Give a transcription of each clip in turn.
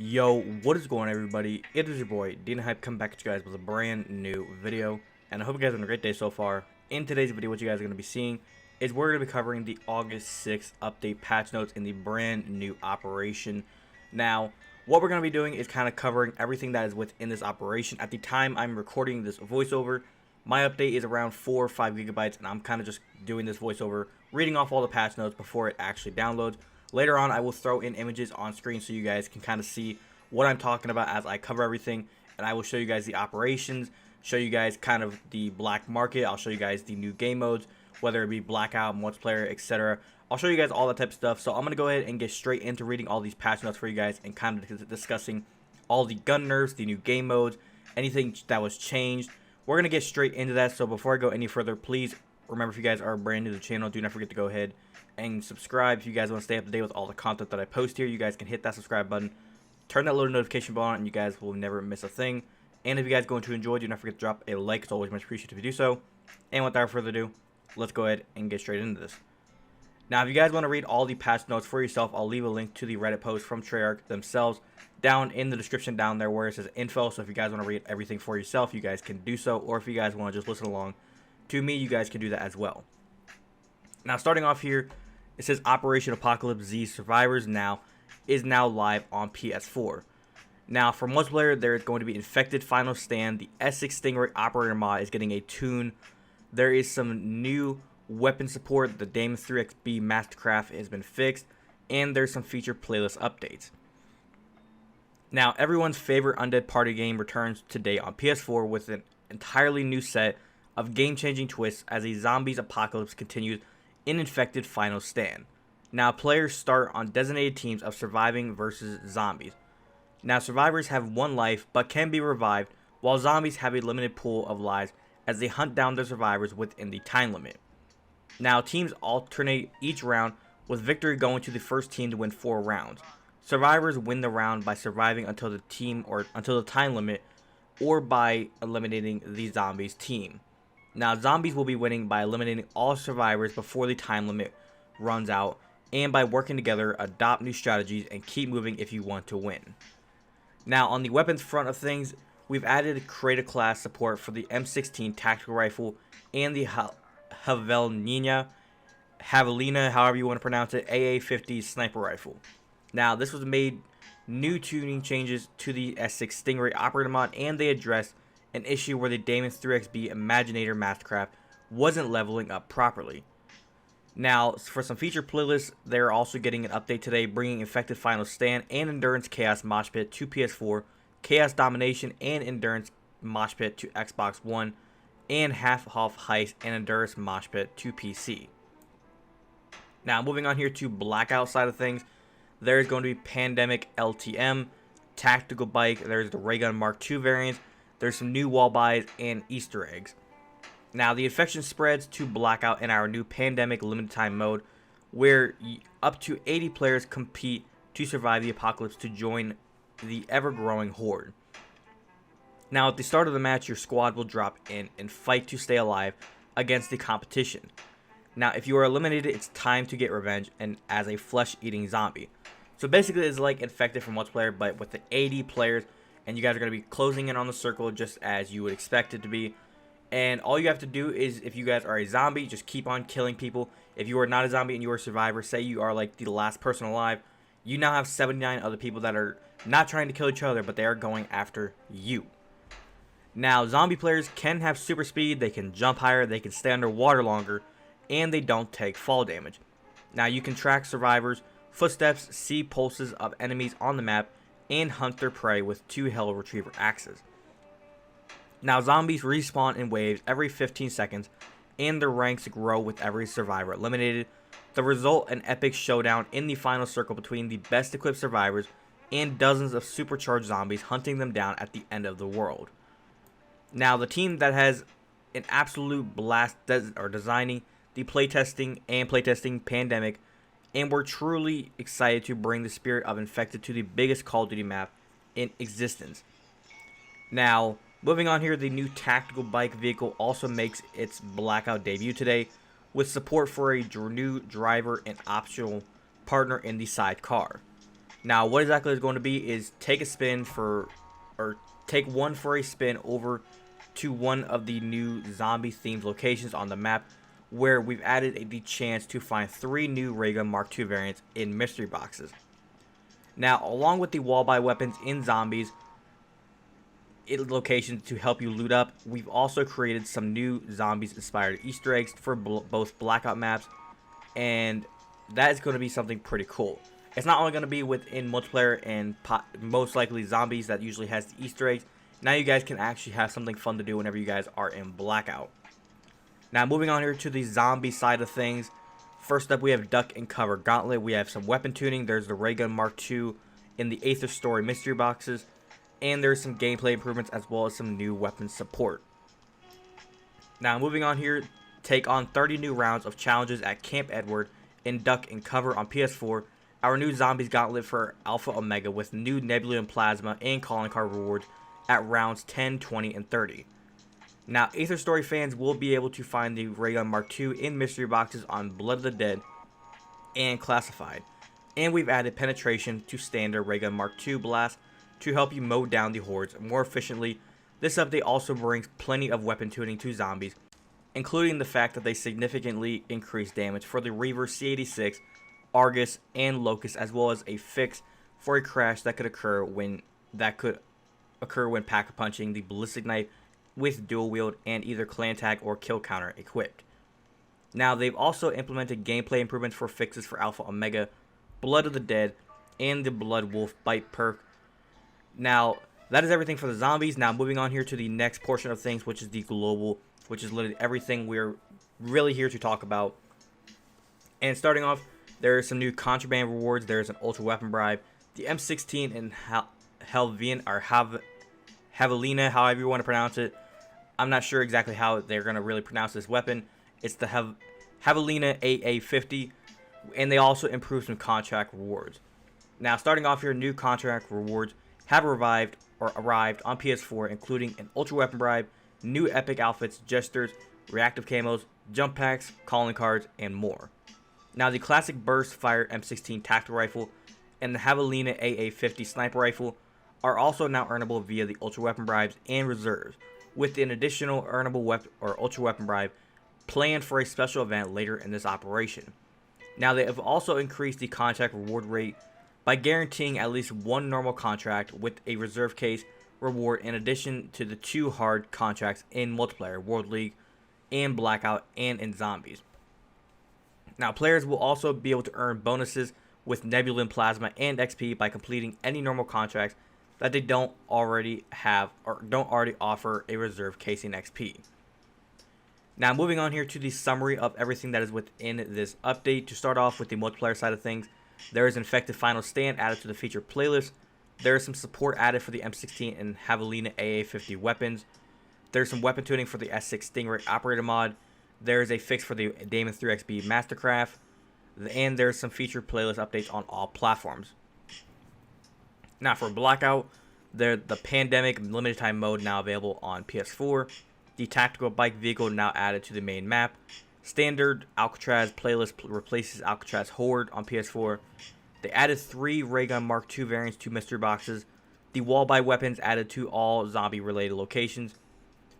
Yo, what is going on, everybody? It is your boy Dina Hype coming back at you guys with a brand new video, and I hope you guys are having a great day so far. In today's video, what you guys are going to be seeing is we're going to be covering the August 6th update patch notes in the brand new operation. Now, what we're going to be doing is kind of covering everything that is within this operation. At the time I'm recording this voiceover, my update is around 4 or 5 gigabytes, and I'm kind of just doing this voiceover, reading off all the patch notes before it actually downloads. Later on, I will throw in images on screen so you guys can kind of see what I'm talking about as I cover everything, and I will show you guys the operations, show you guys kind of the black market, I'll show you guys the new game modes, whether it be blackout, multiplayer, etc. I'll show you guys all that type of stuff. So I'm going to go ahead and get straight into reading all these patch notes for you guys and kind of discussing all the gun nerfs, the new game modes, anything that was changed. We're going to get straight into that. So before I go any further, please remember, if you guys are brand new to the channel, do not forget to go ahead and subscribe. If you guys want to stay up to date with all the content that I post here, you guys can hit that subscribe button, turn that little notification bell on, and you guys will never miss a thing. And if you guys going to enjoy, do not forget to drop a like. It's always much appreciated if you do so. And without further ado, let's go ahead and get straight into this. Now, if you guys want to read all the patch notes for yourself, I'll leave a link to the Reddit post from Treyarch themselves down in the description down there where it says info. So if you guys want to read everything for yourself, you guys can do so. Or if you guys want to just listen along to me, you guys can do that as well. Now, starting off here, it says Operation Apocalypse Z Survivors is now live on PS4. Now, for multiplayer, there is going to be Infected Final Stand. The S6 Stingray Operator mod is getting a tune. There is some new weapon support. The Damon 3XB Mastercraft has been fixed, and there's some feature playlist updates. Now, everyone's favorite undead party game returns today on PS4 with an entirely new set of game-changing twists as a zombies apocalypse continues in Infected Final Stand. Now, players start on designated teams of surviving versus zombies. Now, survivors have one life but can be revived, while zombies have a limited pool of lives as they hunt down their survivors within the time limit. Now, teams alternate each round, with victory going to the first team to win 4 rounds. Survivors win the round by surviving until the time limit, or by eliminating the zombies team. Now, zombies will be winning by eliminating all survivors before the time limit runs out, and by working together, adopt new strategies, and keep moving if you want to win. Now, on the weapons front of things, we've added creative class support for the M16 tactical rifle and the Javelina, however you want to pronounce it, AA-50 sniper rifle. Now, this was made new tuning changes to the S6 Stingray Operator mod, and they addressed an issue where the Damon 3XB Imaginator Mastercraft wasn't leveling up properly. Now, for some feature playlists, they're also getting an update today, bringing Infected Final Stand and Endurance Chaos Mosh Pit to PS4, Chaos Domination and Endurance Mosh Pit to Xbox One, and Half-Off Heist and Endurance Mosh Pit to PC. Now, moving on here to Blackout side of things, there's going to be Pandemic LTM, Tactical Bike, there's the Raygun Mark II variants, there's some new wall buys and Easter eggs. Now, the infection spreads to Blackout in our new Pandemic limited time mode, where up to 80 players compete to survive the apocalypse to join the ever-growing horde. Now, at the start of the match, your squad will drop in and fight to stay alive against the competition. Now, if you are eliminated, it's time to get revenge and as a flesh-eating zombie. So basically, it's like Infected from multiplayer, but with the 80 players, and you guys are going to be closing in on the circle just as you would expect it to be. And all you have to do is, if you guys are a zombie, just keep on killing people. If you are not a zombie and you are a survivor, say you are like the last person alive, you now have 79 other people that are not trying to kill each other, but they are going after you. Now, zombie players can have super speed, they can jump higher, they can stay underwater longer, and they don't take fall damage. Now, you can track survivors' footsteps, see pulses of enemies on the map, and hunt their prey with 2 Hell Retriever axes. Now, zombies respawn in waves every 15 seconds, and their ranks grow with every survivor eliminated. The result, an epic showdown in the final circle between the best equipped survivors and dozens of supercharged zombies hunting them down at the end of the world. Now, the team that has an absolute blast are designing the playtesting Pandemic, and we're truly excited to bring the spirit of Infected to the biggest Call of Duty map in existence. Now, moving on here, the new tactical bike vehicle also makes its Blackout debut today, with support for a new driver and optional partner in the sidecar. Now, what exactly is going to be is take one for a spin over to one of the new zombie themed locations on the map, where we've added the chance to find 3 new ray gun Mark II variants in mystery boxes. Now, along with the wall buy weapons in zombies locations to help you loot up, we've also created some new zombies inspired Easter eggs for both Blackout maps, and that is going to be something pretty cool. It's not only going to be within multiplayer and most likely zombies that usually has the Easter eggs. Now you guys can actually have something fun to do whenever you guys are in Blackout. Now moving on here to the zombie side of things. First up, we have Duck and Cover Gauntlet. We have some weapon tuning. There's the Ray Gun Mark II in the Aether Story mystery boxes. And there's some gameplay improvements as well as some new weapon support. Now moving on here, take on 30 new rounds of challenges at Camp Edward in Duck and Cover on PS4. Our new Zombies Gauntlet for Alpha Omega with new Nebula and Plasma and calling card rewards at rounds 10, 20, and 30. Now, Aether Story fans will be able to find the Ray Gun Mark II in mystery boxes on Blood of the Dead and Classified. And we've added penetration to standard Ray Gun Mark II blast to help you mow down the hordes more efficiently. This update also brings plenty of weapon tuning to zombies, including the fact that they significantly increase damage for the Reaver C86, Argus, and Locust, as well as a fix for a crash that could occur when pack-a-punching the ballistic knife with dual wield and either clan tag or kill counter equipped. Now, they've also implemented gameplay improvements for fixes for Alpha Omega, Blood of the Dead, and the Blood Wolf Bite perk. Now, that is everything for the zombies. Now, moving on here to the next portion of things, which is the global, which is literally everything we're really here to talk about. And starting off, there are some new contraband rewards. There's an ultra weapon bribe, the M16 and Javelina, however you want to pronounce it. I'm not sure exactly how they're going to really pronounce this weapon. It's the Javelina AA50, and they also improved some contract rewards. Now, starting off here, new contract rewards have arrived on PS4, including an ultra weapon bribe, new epic outfits, gestures, reactive camos, jump packs, calling cards, and more. Now, the classic burst fire M16 tactical rifle and the Javelina AA50 sniper rifle are also now earnable via the ultra weapon bribes and reserves, with an additional earnable ultra weapon bribe planned for a special event later in this operation. Now, they have also increased the contract reward rate by guaranteeing at least one normal contract with a reserve case reward in addition to the 2 hard contracts in multiplayer, World League, and Blackout, and in zombies. Now, players will also be able to earn bonuses with Nebula and Plasma and XP by completing any normal contracts that they don't already have or don't already offer a reserve casing XP. Now, moving on here to the summary of everything that is within this update. To start off with the multiplayer side of things, there is Infected Final Stand added to the featured playlist. There is some support added for the M16 and Javelina AA50 weapons. There's some weapon tuning for the S6 Stingray Operator mod. There is a fix for the Damon 3XB Mastercraft. And there's some featured playlist updates on all platforms. Now, for Blackout, the Pandemic Limited Time mode now available on PS4. The Tactical Bike Vehicle now added to the main map. Standard Alcatraz playlist replaces Alcatraz Horde on PS4. They added 3 Ray Gun Mark II variants to mystery boxes. The wall buy weapons added to all zombie related locations.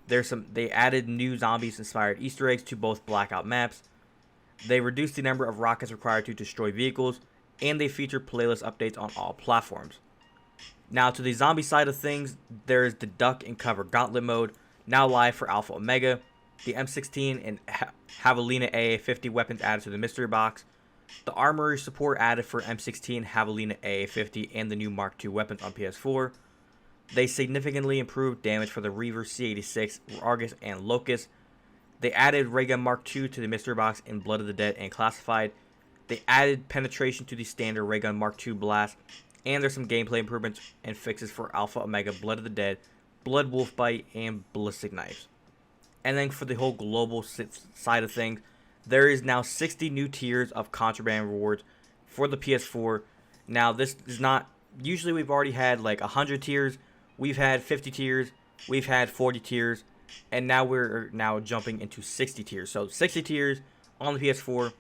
They added new zombies inspired Easter eggs to both Blackout maps. They reduced the number of rockets required to destroy vehicles, and they feature playlist updates on all platforms. Now, to the zombie side of things, there is the Duck and Cover Gauntlet mode, now live for Alpha Omega. The M16 and Javelina AA50 weapons added to the mystery box. The armory support added for M16, Javelina AA50, and the new Mark II weapons on PS4. They significantly improved damage for the Reaver C86, Argus, and Locust. They added Ray Gun Mark II to the mystery box in Blood of the Dead and Classified. They added penetration to the standard Ray Gun Mark II blast. And there's some gameplay improvements and fixes for Alpha Omega, Blood of the Dead, Blood Wolf Bite, and ballistic knives. And then for the whole global side of things, there is now 60 new tiers of contraband rewards for the PS4. Now, this is not... Usually we've already had like 100 tiers. We've had 50 tiers. We've had 40 tiers. And now we're jumping into 60 tiers. So 60 tiers on the PS4.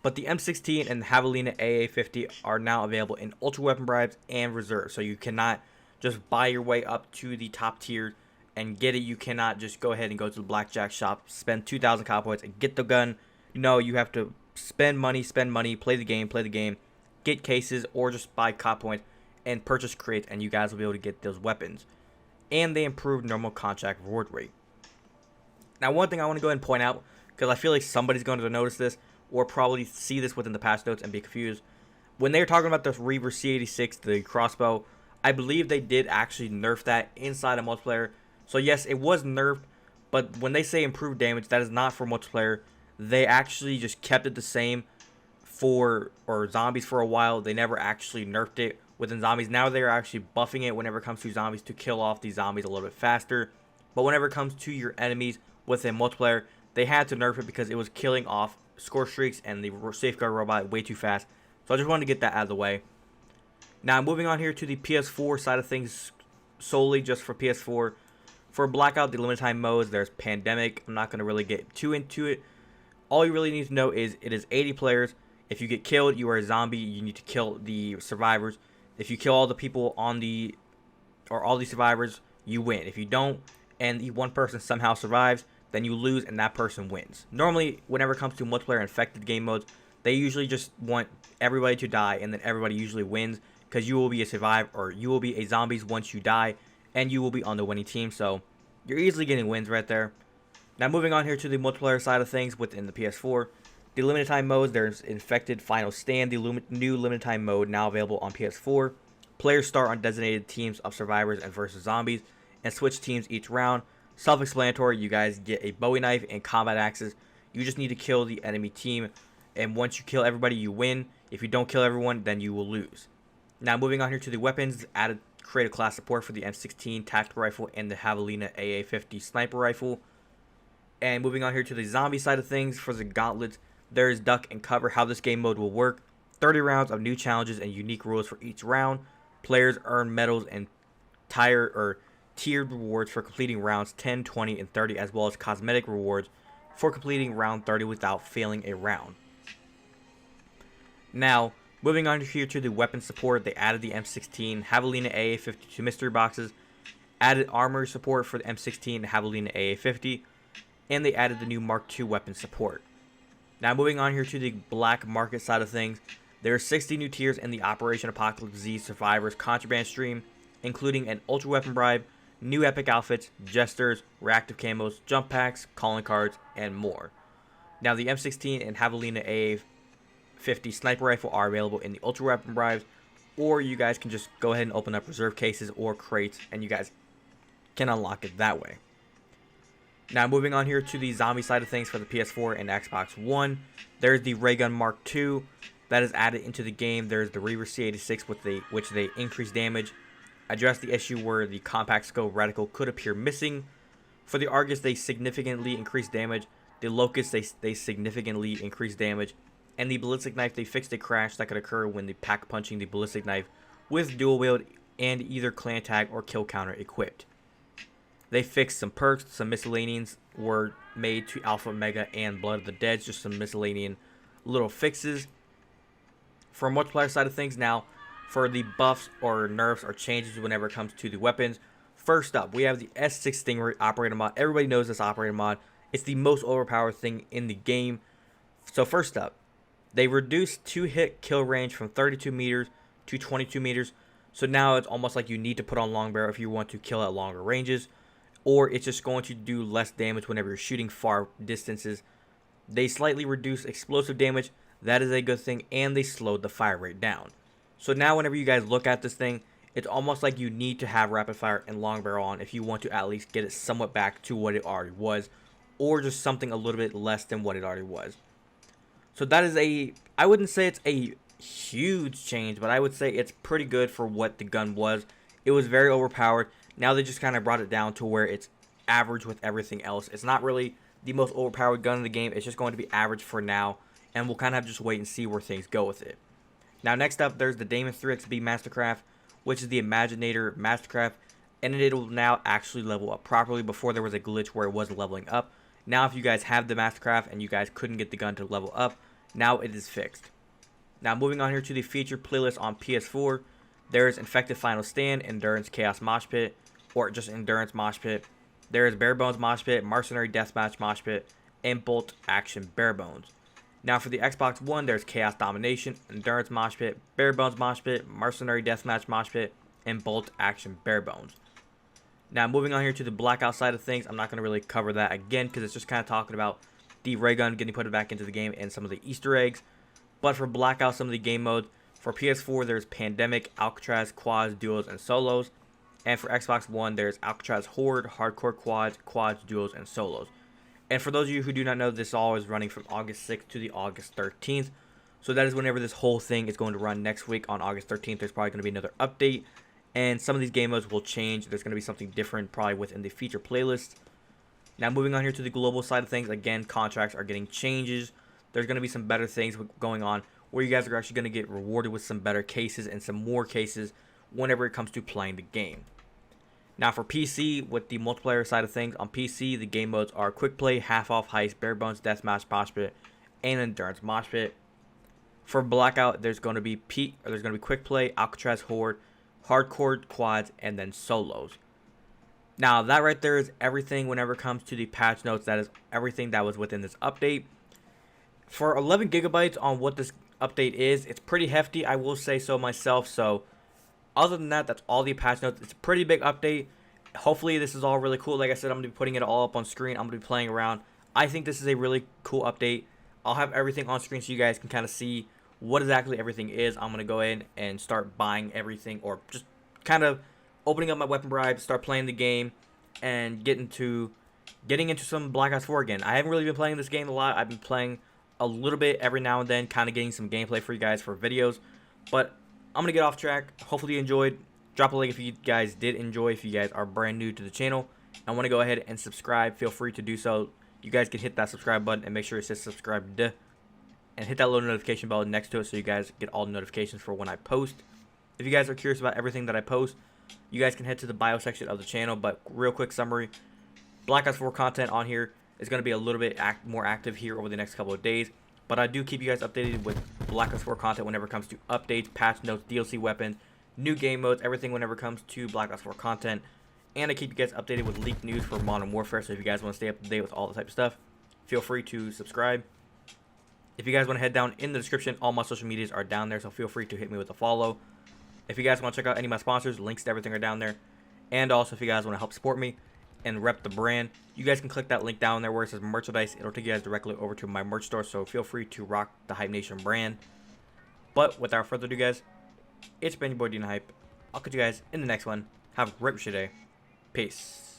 But the M16 and the Javelina AA50 are now available in Ultra Weapon Bribes and Reserve. So you cannot just buy your way up to the top tier and get it. You cannot just go ahead and go to the blackjack shop, spend 2,000 COD points, and get the gun. No, you have to spend money, play the game, get cases, or just buy COD points and purchase crates, and you guys will be able to get those weapons. And they improved normal contract reward rate. Now, one thing I want to go ahead and point out, because I feel like somebody's going to notice this, or probably see this within the patch notes and be confused. When they were talking about the Reaver C86, the crossbow, I believe they did actually nerf that inside of multiplayer. So yes, it was nerfed, but when they say improved damage, that is not for multiplayer. They actually just kept it the same for zombies for a while. They never actually nerfed it within zombies. Now they're actually buffing it whenever it comes to zombies to kill off these zombies a little bit faster. But whenever it comes to your enemies within multiplayer, they had to nerf it because it was killing off score streaks and the safeguard robot way too fast. So I just wanted to get that out of the way. Now moving on here to the PS4 side of things, solely just for PS4. For Blackout, the limited time modes, there's Pandemic. I'm not going to really get too into it. All you really need to know is it is 80 players. If you get killed, you are a zombie. You need to kill the survivors. If you kill all the people on the, or all the survivors, you win. If you don't, and the one person somehow survives, then you lose and that person wins. Normally, whenever it comes to multiplayer infected game modes, they usually just want everybody to die, and then everybody usually wins, because you will be a survivor, or you will be a zombies once you die, and you will be on the winning team. So you're easily getting wins right there. Now moving on here to the multiplayer side of things within the PS4. The limited time modes, there's Infected Final Stand, the new limited time mode now available on PS4. Players start on designated teams of survivors and versus zombies, and switch teams each round. Self-explanatory, you guys get a Bowie knife and combat axes. You just need to kill the enemy team, and once you kill everybody, you win. If you don't kill everyone, then you will lose. Now moving on here to the weapons, added creative class support for the M16 tactical rifle and the Javelina AA50 sniper rifle. And moving on here to the zombie side of things, for the gauntlets, there is duck and cover. How this game mode will work: 30 rounds of new challenges and unique rules for each round. Players earn medals and tiered rewards for completing rounds 10, 20, and 30, as well as cosmetic rewards for completing round 30 without failing a round. Now, moving on here to the weapon support, they added the M16 Javelina AA52 mystery boxes, added armor support for the M16 Javelina AA50, and they added the new Mark II weapon support. Now, moving on here to the black market side of things, there are 60 new tiers in the Operation Apocalypse Z Survivors Contraband stream, including an Ultra Weapon Bribe, new epic outfits, jesters, reactive camos, jump packs, calling cards, and more. Now, the M16 and Javelina AA50 sniper rifle are available in the Ultra Weapon Bribes, or you guys can just go ahead and open up reserve cases or crates, and you guys can unlock it that way. Now, moving on here to the zombie side of things for the PS4 and Xbox One, there's the Ray Gun Mark II that is added into the game. There's the Reaver C86 which they increase damage, address the issue where the compact scope reticle could appear missing. For the Argus, they significantly increase damage. The Locust, they significantly increase damage. And the ballistic knife, they fixed a crash that could occur when the pack punching the ballistic knife with dual wield and either clan tag or kill counter equipped. They fixed some perks. Some miscellaneous were made to Alpha, Mega, and Blood of the Dead. Just some miscellaneous little fixes. For multiplayer side of things now, for the buffs or nerfs or changes whenever it comes to the weapons, first up, we have the S6 Stingray operator mod. Everybody knows this operator mod. It's the most overpowered thing in the game. So first up, they reduced 2-hit kill range from 32 meters to 22 meters. So now it's almost like you need to put on long barrel if you want to kill at longer ranges, or it's just going to do less damage whenever you're shooting far distances. They slightly reduced explosive damage. That is a good thing, and they slowed the fire rate down. So now whenever you guys look at this thing, it's almost like you need to have rapid fire and long barrel on if you want to at least get it somewhat back to what it already was, or just something a little bit less than what it already was. So that is I wouldn't say it's a huge change, but I would say it's pretty good for what the gun was. It was very overpowered. Now they just kind of brought it down to where it's average with everything else. It's not really the most overpowered gun in the game. It's just going to be average for now, and we'll kind of just wait and see where things go with it. Now next up, there's the Damon 3XB Mastercraft, which is the Imaginator Mastercraft, and it'll now actually level up properly. Before there was a glitch where it wasn't leveling up. Now if you guys have the Mastercraft and you guys couldn't get the gun to level up, Now it is fixed. Now moving on here to the featured playlist on PS4, there is Infected Final Stand, Endurance Chaos Mosh Pit, or just Endurance Mosh Pit. There is Bare Bones Mosh Pit, Mercenary Deathmatch Mosh Pit, and Bolt Action Bare Bones. Now for the Xbox One, there's Chaos Domination, Endurance Mosh Pit, Bare Bones Mosh Pit, Mercenary Deathmatch Mosh Pit, and Bolt Action Bare Bones. Now moving on here to the Blackout side of things, I'm not going to really cover that again because it's just kind of talking about the ray gun getting put back into the game and some of the Easter eggs. But for Blackout, some of the game modes, for PS4 there's Pandemic, Alcatraz, Quads, Duos, and Solos. And for Xbox One there's Alcatraz Horde, Hardcore Quads, Quads, Duos, and Solos. And for those of you who do not know, this all is running from August 6th to the August 13th. So that is whenever this whole thing is going to run next week. On August 13th, there's probably going to be another update. And some of these game modes will change. There's going to be something different probably within the feature playlist. Now moving on here to the global side of things. Again, contracts are getting changes. There's going to be some better things going on where you guys are actually going to get rewarded with some better cases and some more cases whenever it comes to playing the game. Now for PC, with the multiplayer side of things, on PC, the game modes are Quick Play, Half Off Heist, Bare Bones Deathmatch Mosh Pit, and Endurance Mosh Pit. For Blackout, there's going to be Quick Play, Alcatraz Horde, Hardcore Quads, and then Solos. Now that right there is everything whenever it comes to the patch notes. That is everything that was within this update. For 11 gigabytes on what this update is, it's pretty hefty, I will say so myself. So other than that, that's all the patch notes. It's a pretty big update. Hopefully this is all really cool. Like I said, I'm going to be putting it all up on screen. I'm going to be playing around. I think this is a really cool update. I'll have everything on screen so you guys can kind of see what exactly everything is. I'm going to go in and start buying everything, or just kind of opening up my weapon bribe, start playing the game, and getting into some Black Ops 4 again. I haven't really been playing this game a lot. I've been playing a little bit every now and then, kind of getting some gameplay for you guys for videos. But I'm going to get off track. Hopefully you enjoyed. Drop a like if you guys did enjoy. If you guys are brand new to the channel and want to go ahead and subscribe, feel free to do so. You guys can hit that subscribe button and make sure it says subscribed. And hit that little notification bell next to it so you guys get all the notifications for when I post. If you guys are curious about everything that I post, you guys can head to the bio section of the channel. But real quick summary, Black Ops 4 content on here is going to be a little bit more active here over the next couple of days. But I do keep you guys updated with Black Ops 4 content whenever it comes to updates, patch notes, DLC weapons, new game modes, everything whenever it comes to Black Ops 4 content. And I keep you guys updated with leaked news for Modern Warfare. So if you guys want to stay up to date with all the type of stuff, feel free to subscribe. If you guys want to head down in the description, all my social medias are down there, so feel free to hit me with a follow. If you guys want to check out any of my sponsors, links to everything are down there. And also, if you guys want to help support me and rep the brand, you guys can click that link down there where it says merchandise. It'll take you guys directly over to my merch store, so feel free to rock the Hype Nation brand. But without further ado, guys, it's been your boy Dina Hype. I'll catch you guys in the next one. Have a great day. Peace.